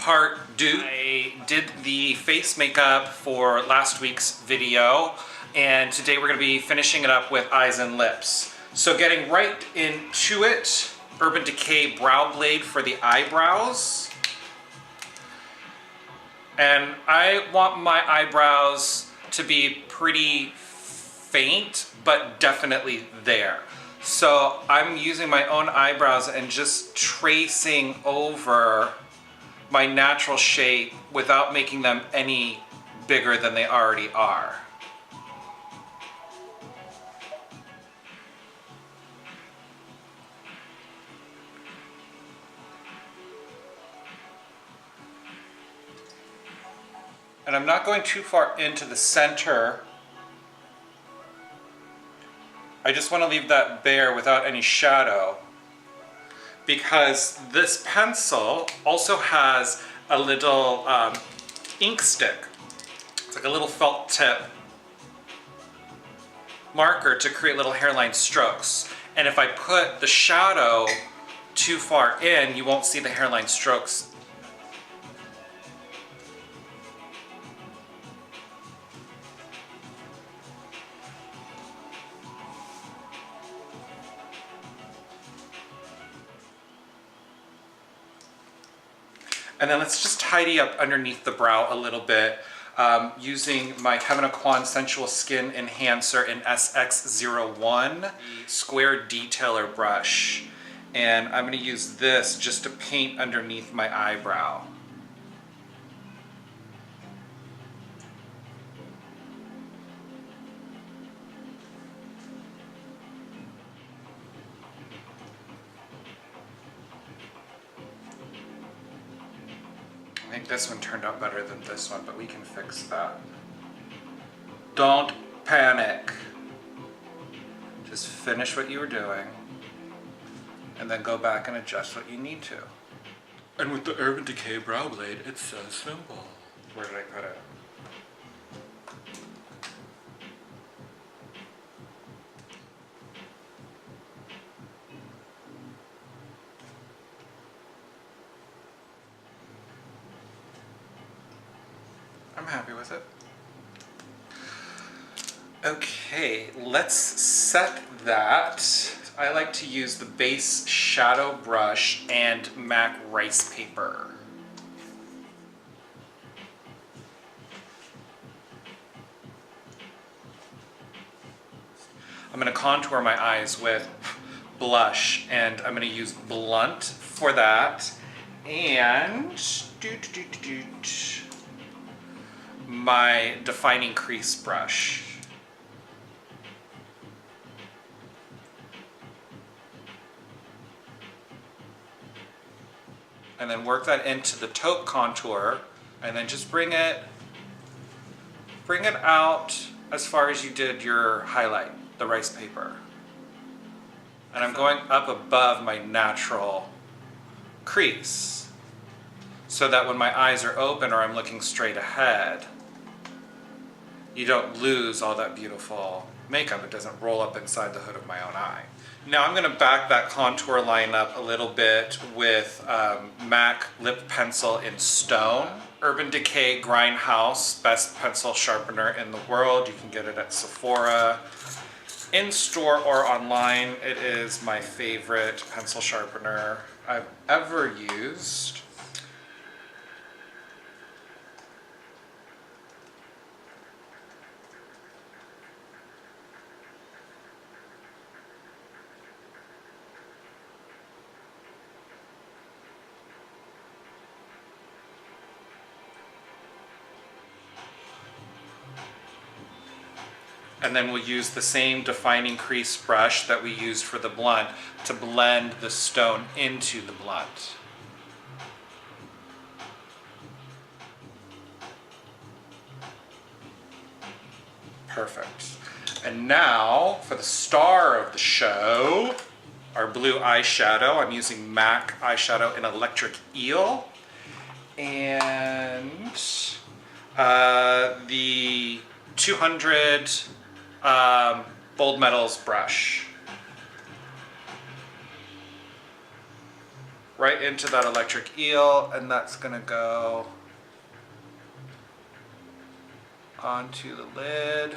part deux. I did the face makeup for last week's video, and today we're going to be finishing it up with eyes and lips. So getting right into it, Urban Decay Brow Blade for the eyebrows. And I want my eyebrows to be pretty faint, but definitely there. So I'm using my own eyebrows and just tracing over my natural shape without making them any bigger than they already are. And I'm not going too far into the center. I just want to leave that bare without any shadow, because this pencil also has a little ink stick. It's like a little felt tip marker to create little hairline strokes. And if I put the shadow too far in, you won't see the hairline strokes. And then let's just tidy up underneath the brow a little bit using my Kevyn Sensual Skin Enhancer in SX01 square detailer brush. And I'm going to use this just to paint underneath my eyebrow. I think this one turned out better than this one, but we can fix that. Don't panic. Just finish what you were doing and then go back and adjust what you need to. And with the Urban Decay Brow Blade, it's so simple. Where did I put it? I'm happy with it. Okay, let's set that. I like to use the base shadow brush and MAC rice paper. I'm going to contour my eyes with blush, and I'm going to use Blunt for that. And my defining crease brush. And then work that into the taupe contour, and then just bring it out as far as you did your highlight, the rice paper. And I'm going up above my natural crease, so that when my eyes are open or I'm looking straight ahead, you don't lose all that beautiful makeup. It doesn't roll up inside the hood of my own eye. Now I'm going to back that contour line up a little bit with MAC lip pencil in Stone. Urban Decay Grindhouse, best pencil sharpener in the world. You can get it at Sephora, in store or online. It is my favorite pencil sharpener I've ever used. And then we'll use the same defining crease brush that we used for the blunt to blend the stone into the blunt. Perfect. And now for the star of the show, our blue eyeshadow. I'm using MAC eyeshadow in Electric Eel. And the 200 Bold Metals brush. right into that Electric Eel, and that's gonna go onto the lid.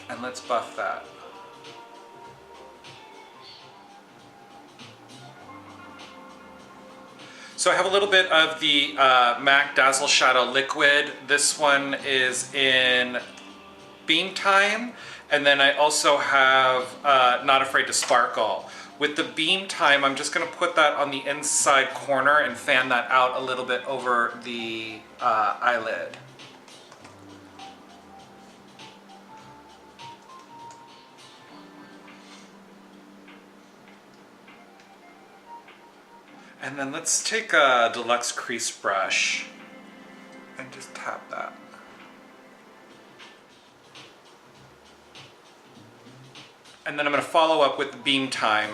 And let's buff that. So I have a little bit of the MAC Dazzle Shadow Liquid. This one is in Beam Time. And then I also have Not Afraid to Sparkle. With the Beam Time, I'm just gonna put that on the inside corner and fan that out a little bit over the eyelid. And then let's take a deluxe crease brush and just tap that. And then I'm going to follow up with Beam Time,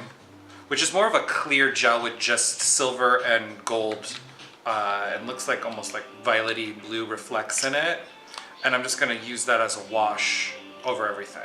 which is more of a clear gel with just silver and gold. It looks like almost like violety blue reflects in it. And I'm just going to use that as a wash over everything.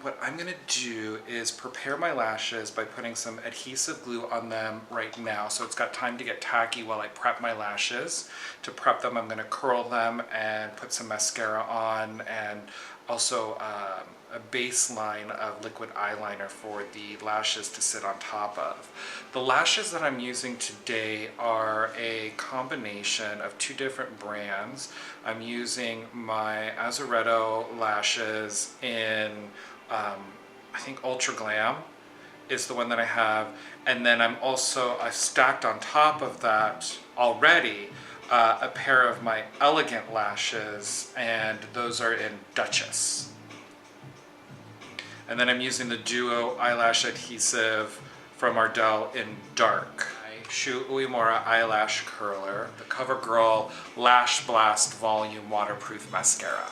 What I'm gonna do is prepare my lashes by putting some adhesive glue on them right now, so it's got time to get tacky while I prep my lashes. To prep them, I'm gonna curl them and put some mascara on, and also a baseline of liquid eyeliner for the lashes to sit on top of. The lashes that I'm using today are a combination of two different brands. I'm using my Azeredo Lashes in I think Ultra Glam is the one that I have, and then I've stacked on top of that already a pair of my Elegant lashes, and those are in Duchess. And then I'm using the Duo Eyelash Adhesive from Ardell in Dark. Shoe Uemura Eyelash Curler, the CoverGirl Lash Blast Volume Waterproof Mascara.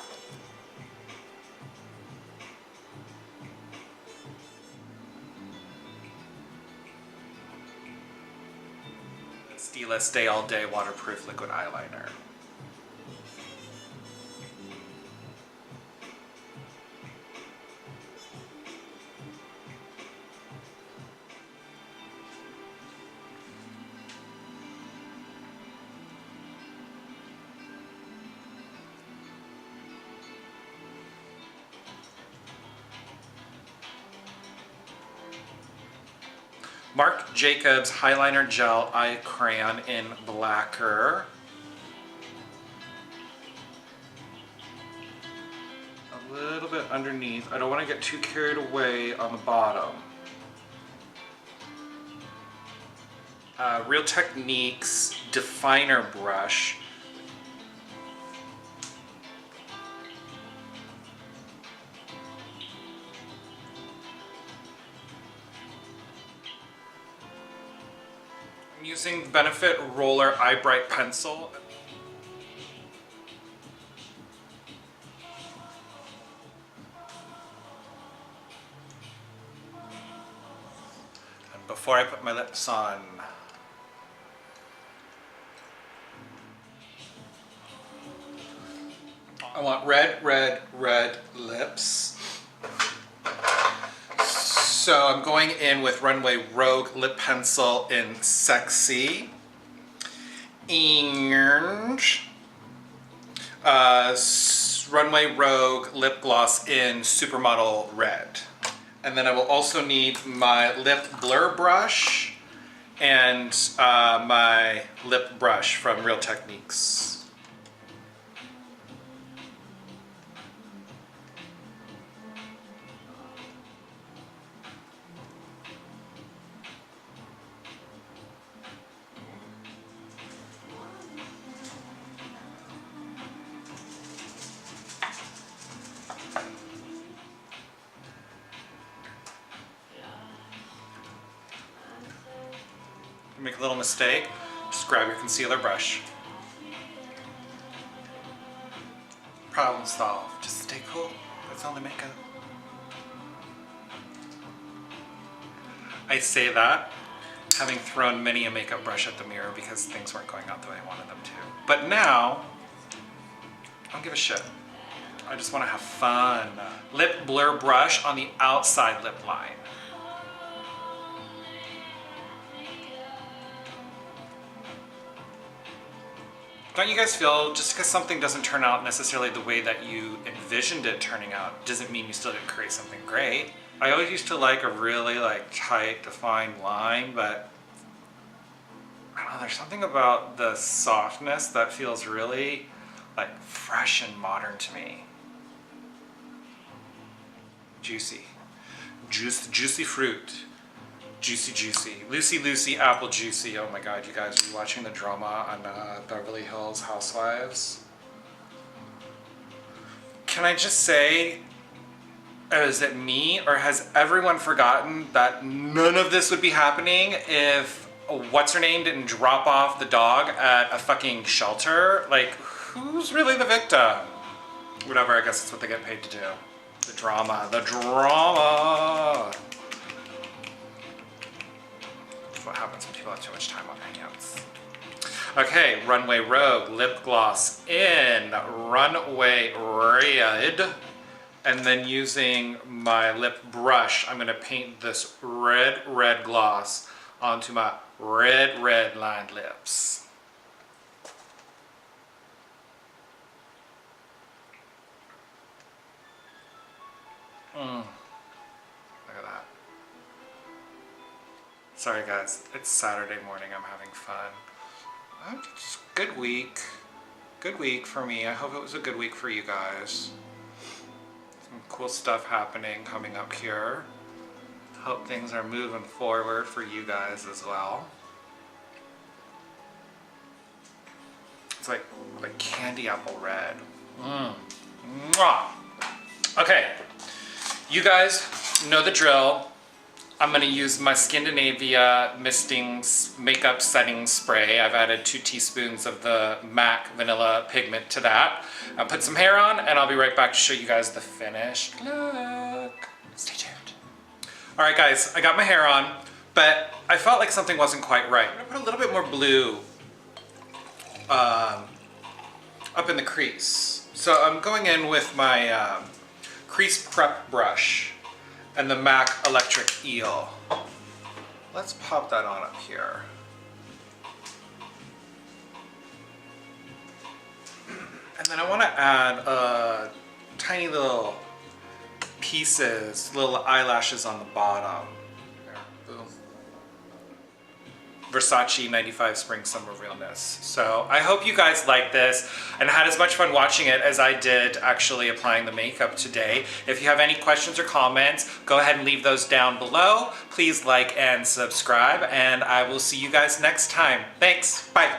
Stila Stay All Day Waterproof Liquid Eyeliner. Marc Jacobs Highliner Gel Eye Crayon in Blacker. A little bit underneath. I don't want to get too carried away on the bottom. Real Techniques Definer Brush. I'm using the Benefit Roller Eye Bright Pencil. And before I put my lips on, I want red, red, red lips. So I'm going in with Runway Rogue Lip Pencil in Sexy. And Runway Rogue Lip Gloss in Supermodel Red. And then I will also need my lip blur brush and my lip brush from Real Techniques. Make a little mistake, just grab your concealer brush. Problem solved. Just stay cool. That's all the makeup. I say that, having thrown many a makeup brush at the mirror because things weren't going out the way I wanted them to. But now, I don't give a shit. I just want to have fun. Lip blur brush on the outside lip line. Don't you guys feel just because something doesn't turn out necessarily the way that you envisioned it turning out doesn't mean you still didn't create something great? I always used to like a really tight, defined line, but I don't know, there's something about the softness that feels really fresh and modern to me. Juicy. Juicy fruit. Juicy. Lucy, apple juicy. Oh my god, you guys, are you watching the drama on Beverly Hills Housewives? Can I just say, is it me, or has everyone forgotten that none of this would be happening if what's-her-name didn't drop off the dog at a fucking shelter? Like, who's really the victim? Whatever, I guess that's what they get paid to do. The drama. That's what happens when people have too much time on hangouts. Okay, Runway Rogue lip gloss in Runway Red. And then using my lip brush, I'm gonna paint this red gloss onto my red lined lips. Look at that. Sorry guys, it's Saturday morning, I'm having fun. It's a good week. Good week for me. I hope it was a good week for you guys. Some cool stuff happening coming up here. Hope things are moving forward for you guys as well. It's like candy apple red. Mwah. Okay, you guys know the drill. I'm gonna use my Skindinavia misting makeup setting spray. I've added 2 teaspoons of the MAC Vanilla Pigment to that. I'll put some hair on and I'll be right back to show you guys the finished look. Stay tuned. All right guys, I got my hair on, but I felt like something wasn't quite right. I'm gonna put a little bit more blue up in the crease. So I'm going in with my crease prep brush and the MAC Electric Eel. Let's pop that on up here. And then I want to add tiny little pieces, little eyelashes on the bottom. There, boom. Versace 95 Spring Summer Realness. So I hope you guys liked this and had as much fun watching it as I did actually applying the makeup today. If you have any questions or comments, go ahead and leave those down below. Please like and subscribe, and I will see you guys next time. Thanks, bye.